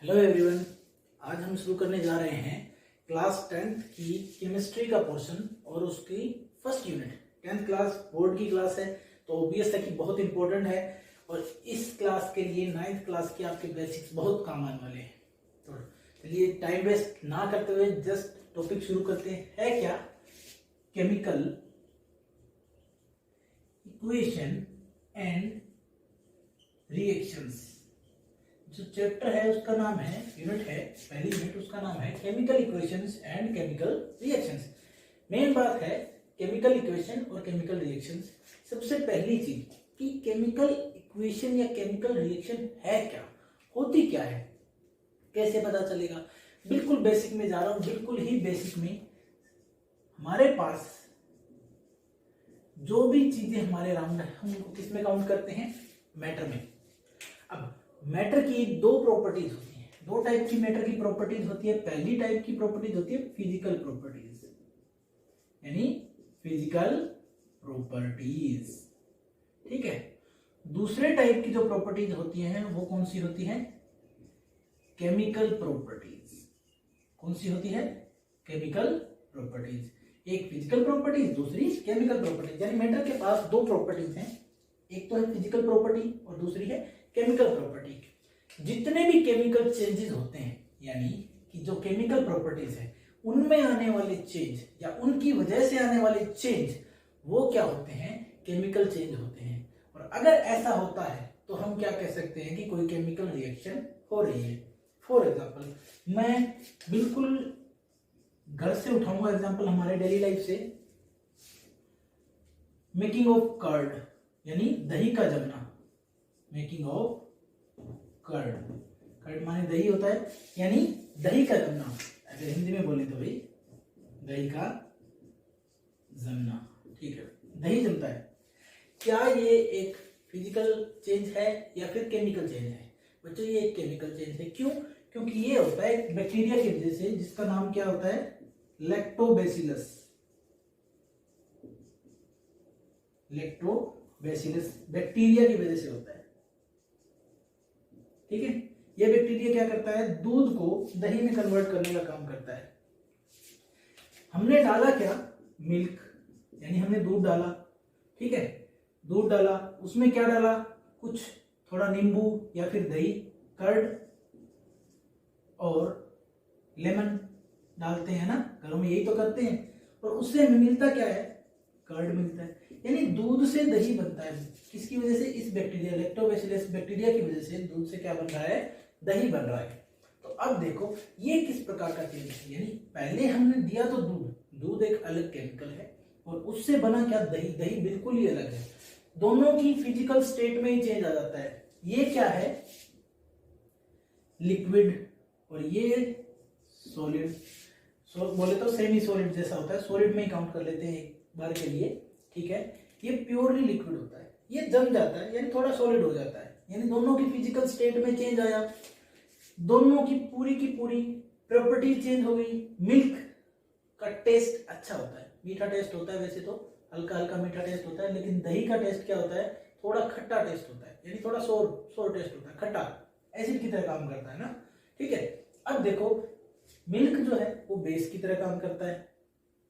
Hello everyone. आज हम शुरू करने जा रहे हैं क्लास 10th की केमिस्ट्री का पोर्शन और उसकी first unit. 10th class board की क्लास है तो ऑब्वियस है कि बहुत इंपॉर्टेंट है और इस क्लास के लिए 9th क्लास के आपके बेसिक्स बहुत काम आने वाले हैं। तो चलिए टाइम वेस्ट ना करते हुए जस्ट टॉपिक शुरू करते हैं। है क्या? Chemical equation and reactions. जो चैप्टर है उसका नाम है, यूनिट है पहली यूनिट, उसका नाम है chemical equations and chemical reactions. Main बात है केमिकल इक्वेशन और केमिकल रिएक्शंस। सबसे पहली चीज कि केमिकल इक्वेशन या केमिकल रिएक्शन है क्या, होती क्या है, कैसे पता चलेगा। बिल्कुल बेसिक में जा रहा हूं, बिल्कुल ही बेसिक में। हमारे पास जो भी चीजें हमारे अराउंड है हम उनको किस में काउंट करते हैं? मैटर में। अब मैटर की दो प्रॉपर्टीज होती हैं, दो टाइप की मैटर की प्रॉपर्टीज होती है। पहली टाइप की प्रॉपर्टीज होती है फिजिकल प्रॉपर्टीज, यानी फिजिकल प्रॉपर्टीज, ठीक है। दूसरे टाइप की जो प्रॉपर्टीज होती हैं वो कौन सी होती हैं? Chemical properties. कौन सी होती है? Chemical properties. एक फिजिकल प्रॉपर्टीज, दूसरी केमिकल प्रॉपर्टीज। यानी मैटर के पास दो प्रॉपर्टीज हैं, एक तो है फिजिकल प्रॉपर्टी और दूसरी है केमिकल प्रॉपर्टी। जितने भी केमिकल चेंजेस होते हैं, यानी कि जो केमिकल प्रॉपर्टीज है उनमें आने वाले चेंज या उनकी वजह से आने वाले चेंज वो क्या होते हैं? केमिकल चेंज होते हैं। और अगर ऐसा होता है तो हम क्या कह सकते हैं कि कोई केमिकल रिएक्शन हो रही है। फॉर एग्जाम्पल, मैं बिल्कुल घर से उठाऊंगा एग्जाम्पल हमारे डेली लाइफ से। मेकिंग ऑफ कर्ड, यानी दही का जमना। मेकिंग ऑफ कर्ड, कर्ड माने दही होता है, यानी दही का जमना। अगर हिंदी में बोले तो भाई दही का जमना, ठीक है, दही जमता है। क्या ये एक फिजिकल चेंज है या फिर केमिकल चेंज है? बच्चों ये एक केमिकल चेंज है। क्यों? क्योंकि ये होता है बैक्टीरिया की वजह से, जिसका नाम क्या होता है? लैक्टोबैसिलस। लैक्टोबैसिलस बैक्टीरिया की वजह से होता है, ठीक है। यह बैक्टीरिया क्या करता है? दूध को दही में कन्वर्ट करने का काम करता है। हमने डाला क्या? मिल्क, यानी हमने दूध डाला, ठीक है, दूध डाला, उसमें क्या डाला? कुछ थोड़ा नींबू या फिर दही, कर्ड और लेमन डालते हैं ना, घरों में यही तो करते हैं। और उससे हमें मिलता क्या है? कर्ड मिलता है। यानी दूध से दही बनता है। किसकी वजह से? इस बैक्टीरिया लैक्टोबैसिलस बैक्टीरिया की वजह से दूध से क्या बन रहा है? दही बन रहा है। तो अब देखो ये किस प्रकार का चेंज है। यानी पहले हमने दिया तो दूध, दूध एक अलग केमिकल है और उससे बना क्या? दही, दही बिल्कुल ही अलग है। दोनों की फिजिकल स्टेट में ही चेंज आ जाता है। ये क्या है? लिक्विड और ये सॉलिड। बोले तो सेमी सॉलिड जैसा होता है, सॉलिड में ही काउंट कर लेते हैं एक बार के लिए, ठीक है। ये प्योरली लिक्विड होता है, ये जम जाता है यानी थोड़ा सॉलिड हो जाता है। यानी दोनों की फिजिकल स्टेट में चेंज आया, दोनों की पूरी प्रॉपर्टी चेंज हो गई। मिल्क का टेस्ट अच्छा होता है, मीठा टेस्ट होता है, वैसे तो हल्का हल्का मीठा टेस्ट होता है, लेकिन दही का टेस्ट क्या होता है? थोड़ा खट्टा टेस्ट होता है, यानी थोड़ा सोर टेस्ट होता है, खट्टा, एसिड की तरह काम करता है ना, ठीक है। अब देखो मिल्क जो है वो बेस की तरह काम करता है,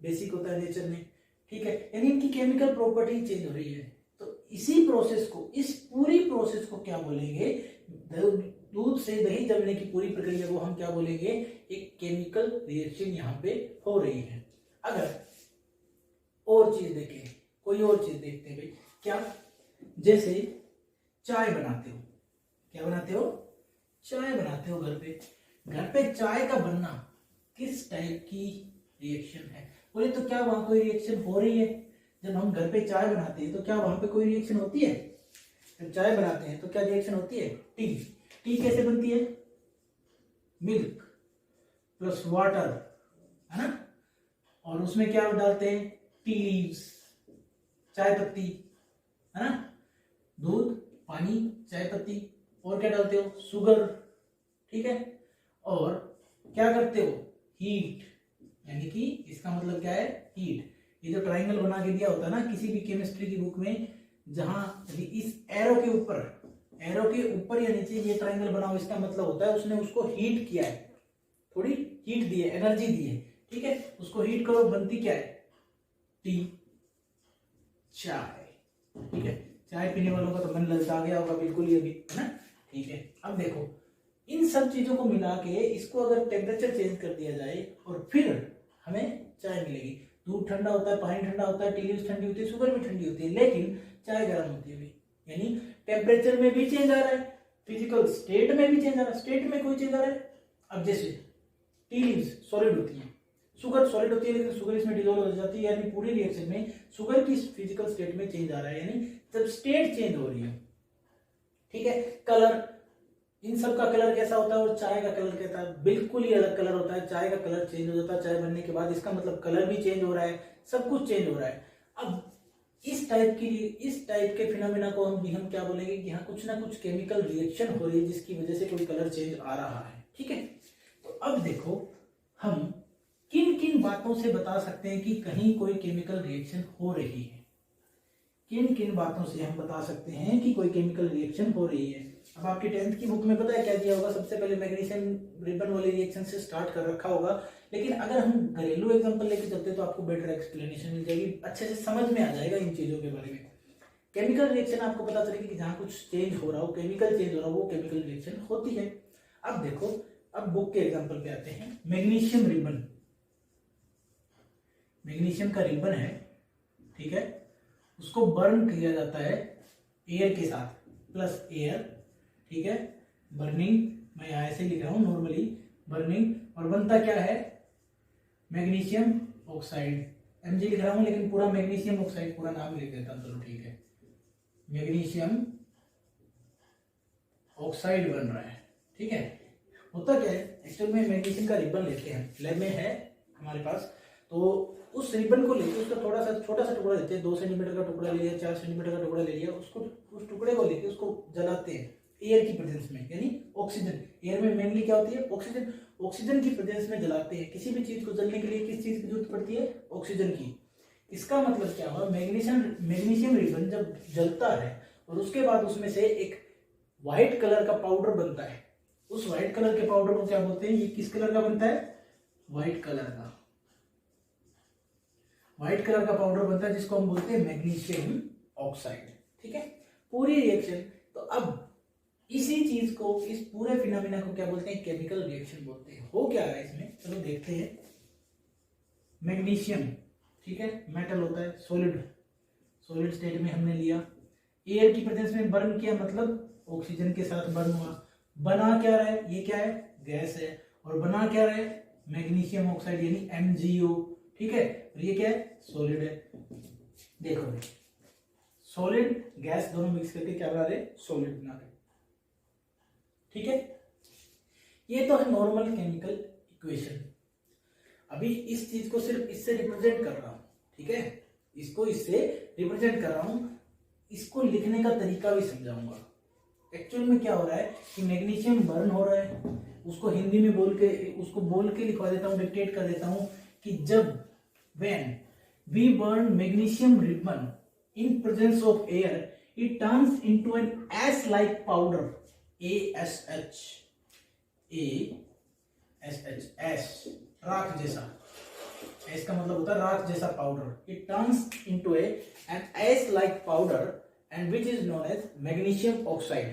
बेसिक होता है नेचर में, ठीक है। यानी इनकी केमिकल प्रॉपर्टी चेंज हो रही है। तो इसी प्रोसेस को, इस पूरी प्रोसेस को क्या बोलेंगे? दूध से दही जमने की पूरी प्रक्रिया को हम क्या बोलेंगे? एक केमिकल रिएक्शन यहाँ पे हो रही है। अगर और चीज देखें, कोई और चीज देखते हैं भाई, क्या? जैसे चाय बनाते हो, क्या बनाते हो? चाय बनाते हो घर पे। घर पे चाय का बनना किस टाइप की रिएक्शन है? बोले तो क्या वहां कोई रिएक्शन हो रही है? जब हम घर पे चाय बनाते हैं तो क्या वहां पे कोई रिएक्शन होती है? जब चाय बनाते हैं तो क्या रिएक्शन होती है? टी कैसे बनती है? मिल्क प्लस वाटर, है ना, और उसमें क्या डालते हैं? टी लीव्स, चाय पत्ती, है ना, दूध, पानी, चाय पत्ती, और क्या डालते हो? शुगर, ठीक है। और क्या करते हो? हीट, यानी कि इसका मतलब क्या है? हीट। ये जो ट्रायंगल बना के दिया होता है ना किसी भी केमिस्ट्री की बुक में, जहां इस एरो के ऊपर एरो के ऊपर या नीचे ये ट्रायंगल बनाओ, इसका मतलब होता है उसने उसको हीट किया है, थोड़ी हीट दी है, एनर्जी दी है, ठीक है। उसको हीट करो, बनती क्या है, टी, चाय, ठीक है। चाय पीने वालों का तो मन ललचा गया होगा बिल्कुल ही अभी, है ना, ठीक है। अब देखो इन सब चीजों को मिला के इसको अगर टेम्परेचर चेंज कर दिया जाए और फिर हमें चाय मिलेगी। दूध ठंडा होता है, पानी ठंडा होता है, टी लीव्स ठंडी होती है, शुगर भी ठंडी होती है, लेकिन चाय गर्म होती है अभी, यानी टेम्परेचर में भी चेंज आ रहा है, फिजिकल स्टेट में भी चेंज आ रहा है, स्टेट में कोई चेंज आ रहा है। अब जैसे टी लीव्स सॉलिड होती है, शुगर सॉलिड होती है, लेकिन शुगर इसमें डिसॉल्व हो जाती है, यानी पूरी रिएक्शन में शुगर की फिजिकल स्टेट में चेंज आ रहा है, यानी जब स्टेट चेंज हो रही है, ठीक है। कलर, इन सब का कलर कैसा होता है और चाय का कलर कैसा है, बिल्कुल ही अलग कलर होता है। चाय का कलर चेंज हो जाता है चाय बनने के बाद, इसका मतलब कलर भी चेंज हो रहा है, सब कुछ चेंज हो रहा है। अब इस टाइप के फिनोमेना को हम क्या बोलेंगे कि यहाँ कुछ ना कुछ केमिकल रिएक्शन हो रही है जिसकी वजह से कोई कलर चेंज आ रहा है, ठीक है। तो अब देखो हम किन किन बातों से बता सकते हैं कि कहीं कोई केमिकल रिएक्शन हो रही है, किन किन बातों से हम बता सकते हैं कि कोई केमिकल रिएक्शन हो रही है। अब आपकी 10th की बुक में पता है क्या दिया होगा, सबसे पहले मैग्नीशियम रिबन वाले रिएक्शन से स्टार्ट कर रखा होगा, लेकिन अगर हम घरेलू एग्जांपल लेके चलते तो आपको बेटर एक्सप्लेनेशन मिल जाएगी, अच्छे से समझ में आ जाएगा इन चीजों के बारे में। केमिकल रिएक्शन आपको पता चलेगी कि जहां कुछ चेंज हो रहा हो, केमिकल चेंज हो रहा हो, वो केमिकल रिएक्शन होती है। अब देखो, अब बुक के एग्जाम्पल पे आते हैं। मैग्नीशियम रिबन, मैग्नीशियम का रिबन है, ठीक है, उसको बर्न किया जाता है एयर के साथ, प्लस एयर, ठीक है, बर्निंग, मैं यहाँ ऐसे लिख रहा हूं नॉर्मली, बर्निंग, और बनता क्या है, मैग्नीशियम ऑक्साइड, Mg लिख रहा हूं लेकिन पूरा मैग्नीशियम ऑक्साइड पूरा नाम लिख देता हूं, चलो ठीक है, मैग्नीशियम ऑक्साइड बन रहा है, ठीक है। होता क्या है, एक्चुअल में मैग्नीशियम का रिबन लेते हैं, लैब में है हमारे पास, तो उस रिबन को लेके उसका थोड़ा सा छोटा सा टुकड़ा लेते हैं, 2 सेंटीमीटर का टुकड़ा ले लिया, 4 सेंटीमीटर का टुकड़ा ले लिया, उसको उस टुकड़े को लेके उसको जलाते हैं एयर की प्रेजेंस में, यानी ऑक्सीजन, एयर में मेनली क्या होती है, ऑक्सीजन, ऑक्सीजन की प्रेजेंस में जलाते हैं। किसी भी चीज को जलने के लिए किस चीज की जरूरत पड़ती है, ऑक्सीजन की। इसका मतलब क्या हुआ, मैग्नीशियम रिबन जब जलता है और उसके बाद उसमें से एक व्हाइट कलर का पाउडर बनता है, उस व्हाइट कलर के पाउडर को क्या बोलते हैं, ये किस कलर का बनता है, व्हाइट कलर का, व्हाइट कलर का पाउडर बनता है जिसको हम बोलते हैं मैग्नीशियम ऑक्साइड, ठीक है। पूरी रिएक्शन, तो अब इसी चीज को, इस पूरे फिनोमेना को क्या बोलते हैं, केमिकल रिएक्शन बोलते हैं। हो क्या रहा है इसमें, चलो देखते हैं। मैग्नीशियम, ठीक है, मेटल होता है, सॉलिड स्टेट में हमने लिया, एयर की प्रेजेंस में बर्न किया, मतलब ऑक्सीजन के साथ बर्न हुआ, बना क्या रहा है, ये क्या है, गैस है, और बना क्या रहा है, मैग्नीशियम ऑक्साइड यानी MgO, ठीक है, और ये क्या है, सॉलिड है। देखो सॉलिड गैस दोनों मिक्स करके क्या बना रहे, सॉलिड बना रहे, ठीक है। ये तो है नॉर्मल केमिकल इक्वेशन। अभी इस चीज को सिर्फ इससे रिप्रेजेंट कर रहा हूं, ठीक है, इसको इससे रिप्रेजेंट कर रहा हूं, इसको लिखने का तरीका भी समझाऊंगा। एक्चुअल में क्या हो रहा है कि मैग्नीशियम बर्न हो रहा है, उसको हिंदी में उसको बोल के लिखवा देता हूं, डिक्टेट कर देता हूं कि जब when we burn magnesium ribbon in presence of air, it turns into an ash-like powder, ASH, ash, राख जैसा, एस का मतलब होता है राख जैसा powder. It turns into an ash like powder and which is known as magnesium oxide.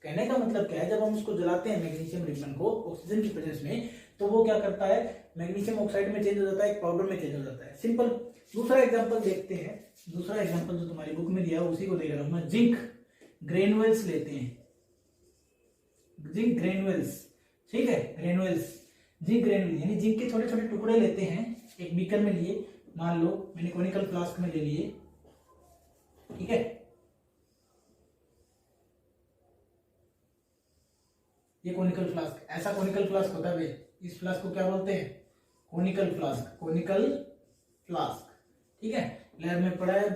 कहने का मतलब क्या है, जब हम उसको जलाते हैं मैग्नीशियम रिबन को ऑक्सीजन की प्रेजेंस में, तो वो क्या करता है, मैग्नीशियम ऑक्साइड में चेंज हो जाता है, एक पाउडर में चेंज हो जाता है। सिंपल। दूसरा एग्जांपल देखते हैं, दूसरा एग्जांपल जो तुम्हारी बुक में दिया है उसी को देख रहा हूं मैं। जिंक ग्रेनुअल्स लेते हैं, जिंक ग्रेनुअल्स, ठीक है, ग्रेनुअल्स, जिंक ग्रेनुअल यानी जिंक के छोटे छोटे टुकड़े लेते हैं, एक बीकर में लिए, मान लो मैंने कॉनिकल फ्लास्क में ले लिए, ठीक है, ये कॉनिकल फ्लास्क, ऐसा कॉनिकल फ्लास्क होता है भाई, इस फ्लास्क को क्या बोलते हैं, कॉनिकल फ्लास्क, कॉनिकल फ्लास्क, ठीक है। लैब में पढ़ा है,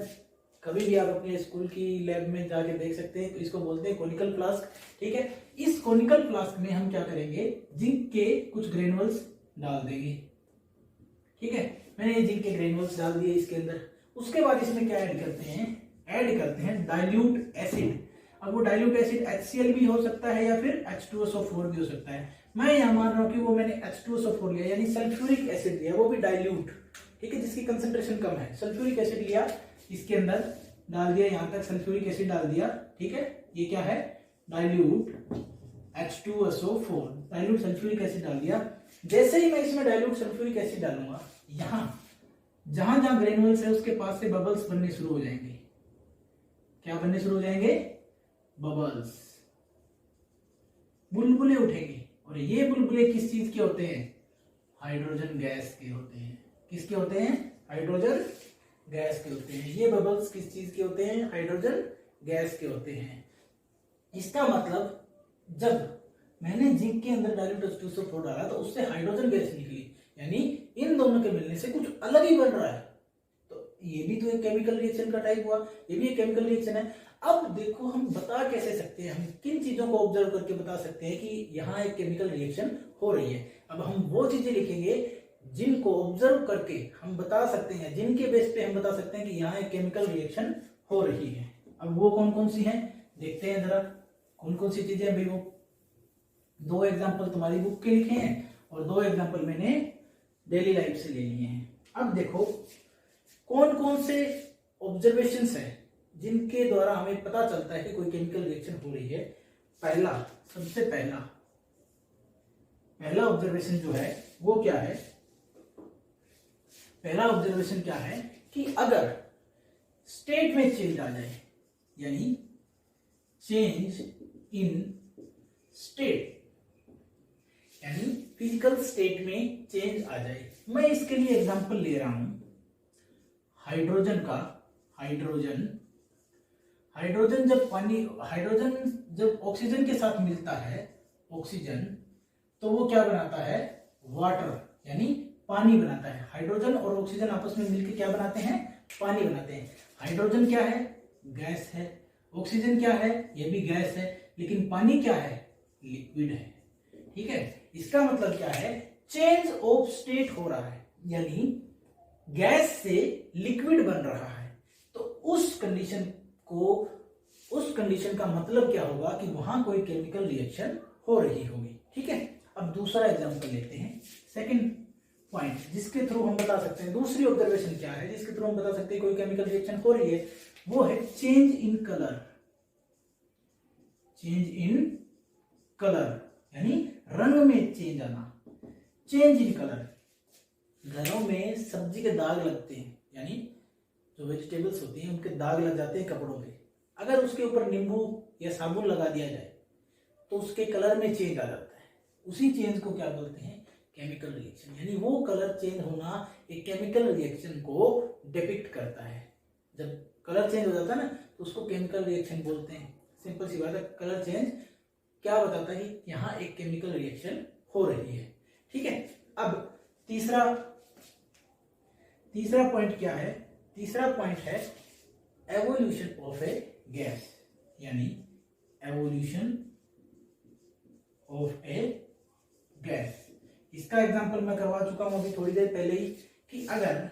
कभी भी आप अपने स्कूल की लैब में जाके देख सकते हैं, तो इसको बोलते हैं कॉनिकल फ्लास्क, ठीक है। इस कॉनिकल फ्लास्क में हम क्या करेंगे, जिंक के कुछ ग्रेनुअल्स डाल देंगे, ठीक है। मैंने ये जिंक के ग्रेनुअल्स डाल दिए इसके अंदर। उसके बाद इसमें क्या ऐड करते हैं, डाइल्यूट एसिड। अब वो डाइल्यूट एसिड HCl भी हो सकता है या फिर H2SO4 भी हो सकता है। मैं यहाँ मान रहा हूँ कि वो मैंने H2SO4 लिया यानी सल्फ्यूरिक एसिड लिया, वो भी डाइल्यूट, ठीक है, जिसकी कंसेंट्रेशन कम है। सल्फ्यूरिक एसिड लिया, इसके अंदर डाल दिया, यहाँ तक सल्फ्यूरिक एसिड डाल दिया, ठीक है, ये क्या है, dilute H2SO4, dilute sulphuric acid डाल दिया। जैसे ही मैं इसमें डाइल्यूट सल्फ्यूरिक एसिड डालूंगा, यहाँ जहां जहां ग्रेनुअल्स है उसके पास से बबल्स बनने शुरू हो जाएंगे। क्या बनने शुरू हो जाएंगे? बबल्स, बुलबुले उठेंगे। और ये बुलबुले किस चीज के होते हैं? हाइड्रोजन गैस के होते हैं। किसके होते हैं? हाइड्रोजन गैस के होते हैं। ये बबल्स किस चीज के होते हैं? हाइड्रोजन गैस के होते हैं। इसका मतलब जब मैंने जिंक के अंदर डाइल्यूट H2SO4 डाला तो उससे हाइड्रोजन गैस निकली, यानी इन दोनों के मिलने से कुछ अलग ही बन रहा है। तो ये भी तो एक केमिकल रिएक्शन का टाइप हुआ, ये भी एक केमिकल रिएक्शन है। अब देखो हम बता कैसे सकते हैं, हम किन चीजों को ऑब्जर्व करके बता सकते हैं कि यहाँ एक केमिकल रिएक्शन हो रही है। अब हम वो चीजें लिखेंगे जिनको ऑब्जर्व करके हम बता सकते हैं, जिनके बेस पे हम बता सकते हैं कि यहाँ एक केमिकल रिएक्शन हो रही है। अब वो कौन कौन सी हैं देखते हैं जरा, कौन कौन सी चीजें भाई। वो 2 एग्जाम्पल तुम्हारी बुक के लिखे हैं और 2 एग्जाम्पल मैंने डेली लाइफ से ले लिए हैं। अब देखो कौन कौन से ऑब्जर्वेशंस हैं जिनके द्वारा हमें पता चलता है कि कोई केमिकल रिएक्शन हो रही है। पहला, सबसे पहला ऑब्जर्वेशन जो है वो क्या है? पहला ऑब्जर्वेशन क्या है कि अगर स्टेट में चेंज आ जाए, यानी चेंज इन स्टेट, यानी फिजिकल स्टेट में चेंज आ जाए। मैं इसके लिए एग्जांपल ले रहा हूं हाइड्रोजन का। हाइड्रोजन जब ऑक्सीजन के साथ मिलता है, ऑक्सीजन, तो वो क्या बनाता है? वाटर, यानी पानी बनाता है। हाइड्रोजन और ऑक्सीजन आपस में मिलकर क्या बनाते हैं? पानी बनाते हैं। हाइड्रोजन क्या है? गैस है। ऑक्सीजन क्या है? ये भी गैस है। लेकिन पानी क्या है? लिक्विड है। ठीक है, इसका मतलब क्या है? चेंज ऑफ स्टेट हो रहा है, यानी गैस से लिक्विड बन रहा है। तो उस कंडीशन का मतलब क्या होगा कि वहां कोई केमिकल रिएक्शन हो रही होगी। ठीक है, अब दूसरा एग्जांपल लेते हैं। सेकंड पॉइंट जिसके थ्रू हम बता सकते हैं, दूसरी ऑब्जर्वेशन क्या है जिसके थ्रू हम बता सकते हैं कोई केमिकल रिएक्शन हो रही है, वो है change in colour. Change in colour यानी रंग में चेंज आना। चेंज इन कलर, घरों में सब्जी के दाग लगते हैं, यानी जो वेजिटेबल्स होती हैं उनके दाग लग जाते हैं कपड़ों पे। अगर उसके ऊपर नींबू या साबुन लगा दिया जाए तो उसके कलर में चेंज आ जाता है। उसी चेंज को क्या बोलते हैं? Chemical reaction. यानी वो कलर चेंज होना एक केमिकल रिएक्शन को डिपिक्ट करता है। जब कलर चेंज हो जाता है ना तो उसको केमिकल रिएक्शन बोलते हैं। सिंपल सी बात है, कलर चेंज क्या बताता है कि यहाँ एक केमिकल रिएक्शन हो रही है। ठीक है, अब तीसरा पॉइंट क्या है? तीसरा पॉइंट है एवोल्यूशन ऑफ ए गैस, यानी एवोल्यूशन ऑफ ए गैस। इसका एग्जांपल मैं करवा चुका हूं अभी थोड़ी देर पहले ही कि अगर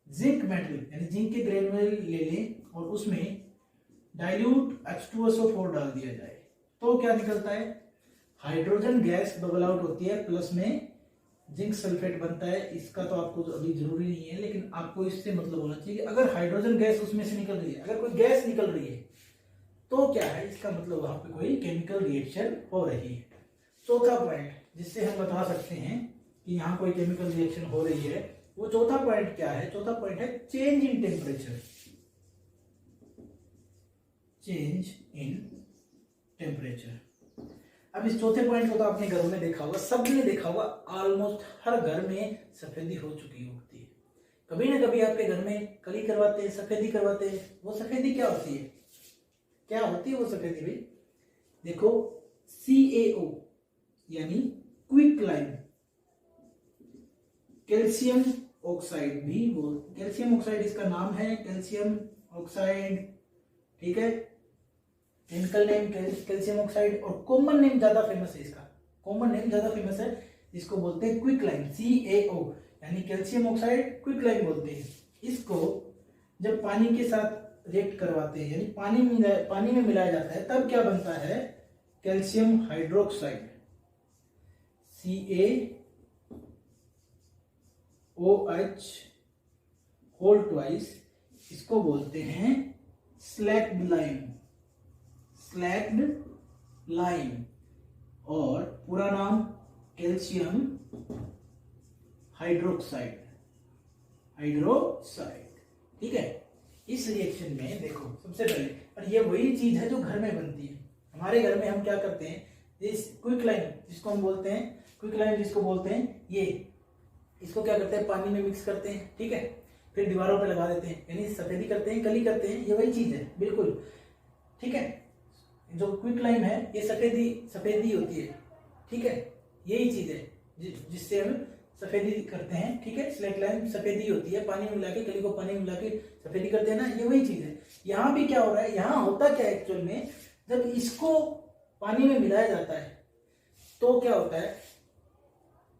जिंक मेटल यानी जिंक के ग्रेनुल ले लें और उसमें डाइल्यूट H2SO4 डाल दिया जाए तो क्या निकलता है? हाइड्रोजन गैस बबल आउट होती है, प्लस में जिंक सल्फेट बनता है। इसका तो आपको अभी जरूरी नहीं है, लेकिन आपको इससे मतलब होना चाहिए कि अगर हाइड्रोजन गैस उसमें से निकल रही है, अगर कोई गैस निकल रही है तो क्या है? इसका मतलब वहां पे कोई केमिकल रिएक्शन हो रही है। चौथा पॉइंट जिससे हम बता सकते हैं कि यहाँ कोई केमिकल रिएक्शन हो रही है, वो चौथा पॉइंट क्या है? चौथा पॉइंट है change in temperature. Change in temperature. अब इस चौथे पॉइंट को तो आपने घरों में देखा होगा, सबने देखा होगा, ऑलमोस्ट हर घर में सफेदी हो चुकी होती है। कभी ना कभी आपके घर में कली करवाते हैं, सफेदी करवाते हैं। वो सफेदी क्या होती है? क्या होती है वो सफेदी भाई? देखो, CaO यानी क्विक लाइम, कैल्शियम ऑक्साइड भी वो, कैल्शियम ऑक्साइड इसका नाम है, कैल्शियम ऑक्साइड। ठीक है, केमिकल नेम कैल्शियम ऑक्साइड, और कॉमन नेम ज्यादा फेमस है इसका। कॉमन नेम ज्यादा फेमस है, इसको बोलते हैं क्विक लाइम, CaO यानी कैल्शियम ऑक्साइड क्विक लाइम बोलते हैं। इसको जब पानी के साथ रिएक्ट करवाते हैं, यानी पानी में मिलाया जाता है, तब क्या बनता है? Calcium hydroxide, CaOH whole twice, इसको बोलते हैं स्लैक्ड लाइम, और पूरा नाम कैल्शियम हाइड्रोक्साइड। ठीक है। इस रिएक्शन में देखो सबसे पहले, और ये वही चीज है जो घर में बनती है। हमारे घर में हम क्या करते हैं, इस क्विकलाइम जिसको बोलते हैं, ये इसको क्या करते हैं, पानी में मिक्स करते हैं, ठीक है, फिर दीवारों पे लगा देते हैं, यानी सफेदी करते हैं, कली करते हैं, ये वही चीज है बिल्कुल, ठीक है। जो क्विकलाइम है ये सफेदी होती है, ठीक है, यही चीज है जिससे हम सफेदी करते हैं, ठीक है। स्लैक लाइम सफेदी होती है, पानी में मिला के, कली को पानी में मिला के सफेदी करते हैं ना, ये वही चीज है। यहाँ भी क्या हो रहा है, यहाँ होता क्या है एक्चुअल में, जब इसको पानी में मिलाया जाता है तो क्या होता है,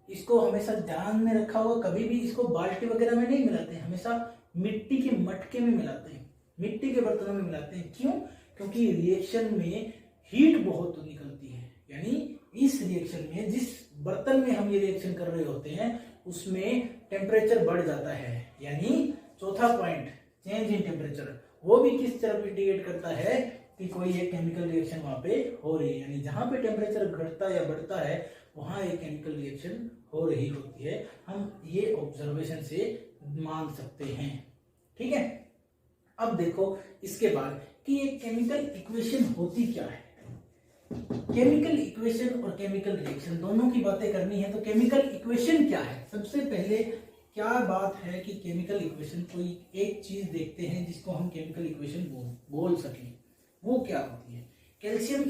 इसको हमेशा ध्यान में रखा होगा, कभी भी इसको बाल्टी वगैरह में नहीं मिलाते हैं, हमेशा मिट्टी के मटके में मिलाते हैं, मिट्टी के बर्तनों में मिलाते हैं। क्यों? क्योंकि रिएक्शन में हीट बहुत निकलती है, यानी इस रिएक्शन में जिस बर्तन में हम ये रिएक्शन कर रहे होते हैं उसमें टेम्परेचर बढ़ जाता है, यानी चौथा पॉइंट चेंज इन टेम्परेचर, वो भी किस तरफ इंडिकेट करता है कि कोई एक केमिकल रिएक्शन वहां पे हो रही है, यानी जहां पे टेम्परेचर घटता या बढ़ता है वहां एक केमिकल रिएक्शन हो रही होती है। हम ये ऑब्जर्वेशन से मान सकते हैं, ठीक है। अब देखो इसके बाद कि ये केमिकल इक्वेशन होती क्या है। केमिकल इक्वेशन और केमिकल रिएक्शन दोनों की बातें करनी है, तो केमिकल इक्वेशन क्या है। सबसे पहले क्या बात है कि केमिकल इक्वेशन, कोई एक चीज देखते हैं जिसको हम केमिकल इक्वेशन बोल सकें, वो क्या होती है। केमिकल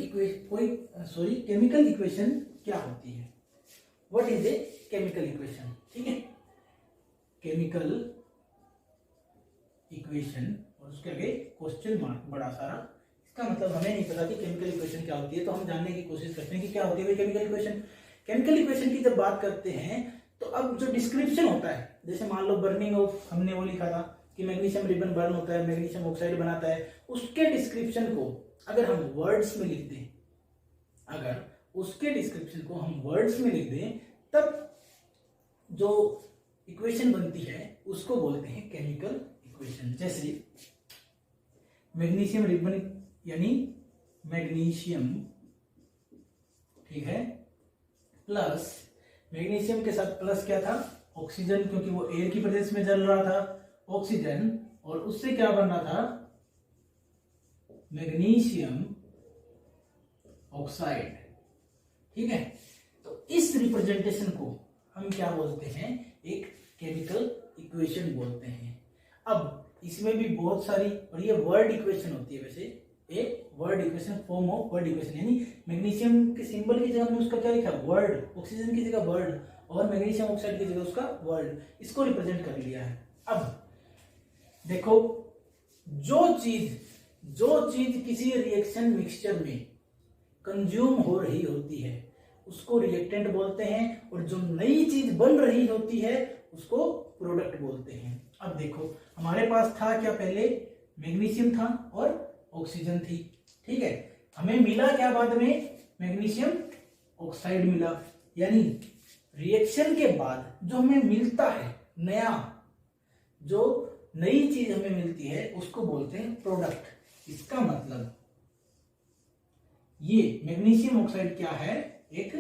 इक्वेशन क्या होती है, what is a chemical equation, ठीक है। केमिकल इक्वेशन और उसके आगे क्वेश्चन मार्क बड़ा सारा, इसका मतलब हमें नहीं पता कि केमिकल इक्वेशन क्या होती है, तो हम जानने की कोशिश करते हैं कि क्या होती है केमिकल इक्वेशन। केमिकल इक्वेशन की जब बात करते हैं तो अब जो डिस्क्रिप्शन होता है, जैसे मान लो बर्निंग ऑफ, हमने वो लिखा था कि मैग्नीशियम रिबन बर्न होता है, मैग्नीशियम ऑक्साइड बनाता है, उसके डिस्क्रिप्शन को अगर हम वर्ड्स में लिख दें, अगर उसके डिस्क्रिप्शन को हम वर्ड्स में लिख दें, तब जो इक्वेशन बनती है उसको बोलते हैं केमिकल इक्वेशन। जैसे मैग्नीशियम रिबन यानी मैग्नीशियम, ठीक है, प्लस मैग्नीशियम के साथ प्लस क्या था, ऑक्सीजन, क्योंकि वो एयर की प्रेजेंस में जल रहा था, ऑक्सीजन, और उससे क्या बन रहा था, मैग्नीशियम ऑक्साइड, ठीक है। तो इस रिप्रेजेंटेशन को हम क्या बोलते हैं, एक केमिकल इक्वेशन बोलते हैं। अब इसमें भी बहुत सारी, और ये वर्ड इक्वेशन होती है, वैसे a word equation, form of word equation, यानी मैग्नीशियम के सिंबल की जगह में उसका क्या लिखा, वर्ड, ऑक्सीजन की जगह वर्ड, और मैग्नीशियम ऑक्साइड की जगह उसका वर्ड, इसको रिप्रेजेंट कर लिया है। अब देखो, जो चीज किसी रिएक्शन मिक्सचर में कंज्यूम हो रही होती है उसको रिएक्टेंट बोलते हैं, और जो नई चीज बन रही होती है उसको प्रोडक्ट बोलते हैं। अब देखो हमारे पास था क्या, पहले मैग्नीशियम था और ऑक्सीजन थी, ठीक है। हमें मिला क्या बाद में, मैग्नीशियम ऑक्साइड मिला, यानी रिएक्शन के बाद जो हमें मिलता है नया, जो नई चीज हमें मिलती है उसको बोलते हैं प्रोडक्ट। इसका मतलब ये मैग्नीशियम ऑक्साइड क्या है, एक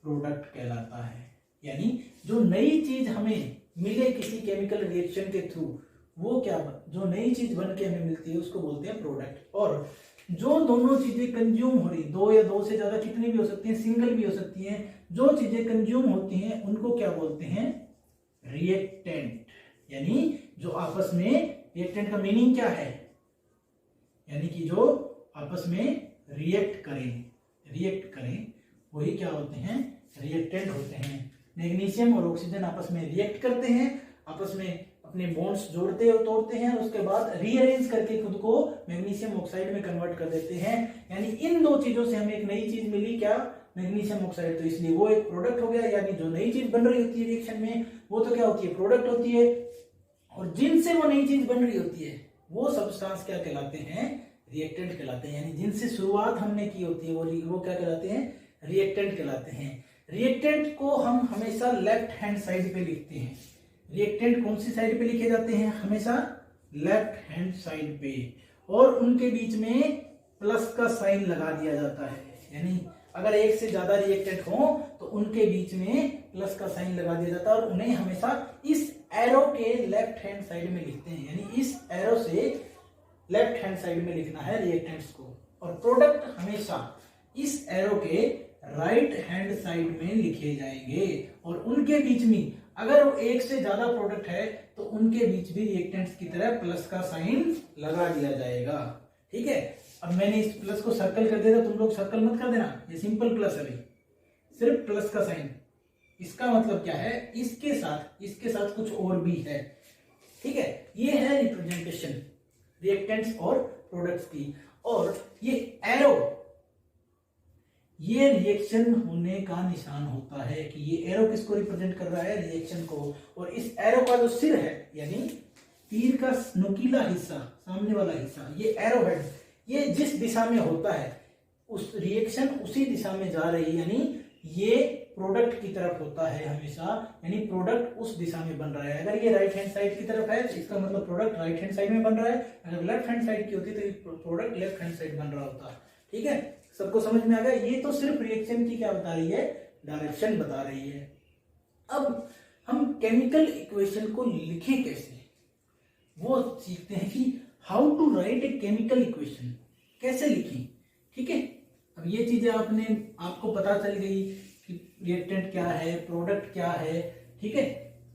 प्रोडक्ट कहलाता है, यानी जो नई चीज हमें मिले किसी केमिकल रिएक्शन के थ्रू, वो क्या, जो नई चीज बन के हमें मिलती है उसको बोलते हैं प्रोडक्ट। और जो दोनों चीजें कंज्यूम हो रही, दो या दो से ज्यादा कितनी भी हो सकती हैं, सिंगल भी हो सकती हैं, जो चीजें कंज्यूम होती हैं उनको क्या बोलते हैं, रिएक्टेंट। यानी जो आपस में, रिएक्टेंट का मीनिंग क्या है, यानी कि जो आपस में रिएक्ट करें वही क्या होते हैं, रिएक्टेंट होते हैं। मैग्नीशियम और ऑक्सीजन आपस में रिएक्ट करते हैं, आपस में अपने बॉन्ड्स जोड़ते और तोड़ते हैं, और उसके बाद रीअरेंज करके खुद को मैग्नीशियम ऑक्साइड में कन्वर्ट कर देते हैं। यानी इन दो चीजों से हमें एक नई चीज मिली, क्या, मैग्नीशियम ऑक्साइड, तो इसलिए वो एक प्रोडक्ट हो गया। यानी जो नई चीज बन रही होती है रिएक्शन में वो तो क्या होती है, प्रोडक्ट होती है, और जिनसे वो नई चीज बन रही होती है वो सब्सटेंस क्या कहलाते हैं, रिएक्टेंट कहलाते हैं। यानी जिनसे शुरुआत हमने की होती है वो क्या कहलाते हैं, रिएक्टेंट कहलाते हैं। रिएक्टेंट को हम हमेशा लेफ्ट हैंड साइड पे लिखते हैं। रिएक्टेंट कौन सी साइड पे लिखे जाते हैं, हमेशा लेफ्ट हैंड साइड पे, और उनके बीच में प्लस का साइन लगा दिया जाता है। यानी अगर एक से ज्यादा रिएक्टेंट हो तो उनके बीच में प्लस का साइन लगा दिया जाता है, और उन्हें हमेशा इस एरो के लेफ्ट हैंड साइड में लिखते हैं। यानी इस एरो से लेफ्ट हैंड साइड में लिखना है रिएक्टेंट्स को, और प्रोडक्ट हमेशा इस एरो के राइट हैंड साइड में लिखे जाएंगे, और उनके बीच में अगर एक से ज्यादा प्रोडक्ट है तो उनके बीच भी रिएक्टेंट्स की तरह प्लस का साइन लगा दिया जाएगा। ठीक है, अब मैंने इस प्लस को सर्कल कर दिया था, तुम लोग सर्कल मत कर देना, ये सिंपल प्लस है भाई, सिर्फ प्लस का साइन। इसका मतलब क्या है, इसके साथ कुछ और भी है। ठीक है, ये है रिप्रेजेंटेशन रिएक्टेंट्स और प्रोडक्ट्स की। और ये एरो, ये रिएक्शन होने का निशान होता है कि ये एरो किसको रिप्रेजेंट कर रहा है, रिएक्शन को। और इस एरो का जो सिर है, यानी तीर का नुकीला हिस्सा, सामने वाला हिस्सा, ये एरो हेड, ये जिस दिशा में होता है उस रिएक्शन उसी दिशा में जा रही है। यानी ये प्रोडक्ट की तरफ होता है हमेशा, यानी प्रोडक्ट उस दिशा में बन रहा है। अगर ये राइट हैंड साइड की तरफ है तो इसका मतलब प्रोडक्ट राइट हैंड साइड में बन रहा है, अगर लेफ्ट हैंड साइड की होती तो प्रोडक्ट लेफ्ट हैंड साइड बन रहा होता। ठीक है, सबको समझ में आ गया। ये तो सिर्फ रिएक्शन की क्या बता रही है, डायरेक्शन बता रही है। अब हम केमिकल इक्वेशन को लिखे कैसे, वो सीखते हैं कि how to write a chemical equation, कैसे लिखें। ठीक है, अब ये चीजें आपको पता चल गई कि रिएक्टेंट क्या है, प्रोडक्ट क्या है। ठीक है,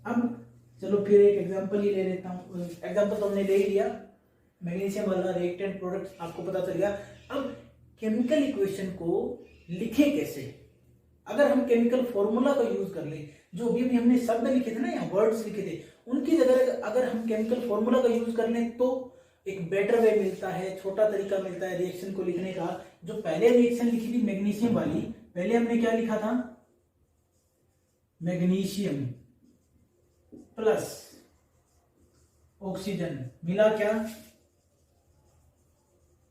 अब चलो फिर एक एग्जांपल ही ले लेता हूँ। एग्जांपल तो हमने ले ही लिया, मैग्नीशियम वाला रिएक्टेंट प्रोडक्ट आपको पता चल गया। अब केमिकल इक्वेशन को लिखे कैसे, अगर हम केमिकल फॉर्मूला का यूज कर ले, जो भी हमने शब्द लिखे थे ना, यहाँ वर्ड्स लिखे थे, उनकी जगह अगर हम केमिकल फॉर्मूला का यूज कर लें तो एक बेटर वे मिलता है, छोटा तरीका मिलता है रिएक्शन को लिखने का। जो पहले रिएक्शन लिखी थी मैग्नीशियम वाली, पहले हमने क्या लिखा था, मैग्नीशियम प्लस ऑक्सीजन मिला क्या,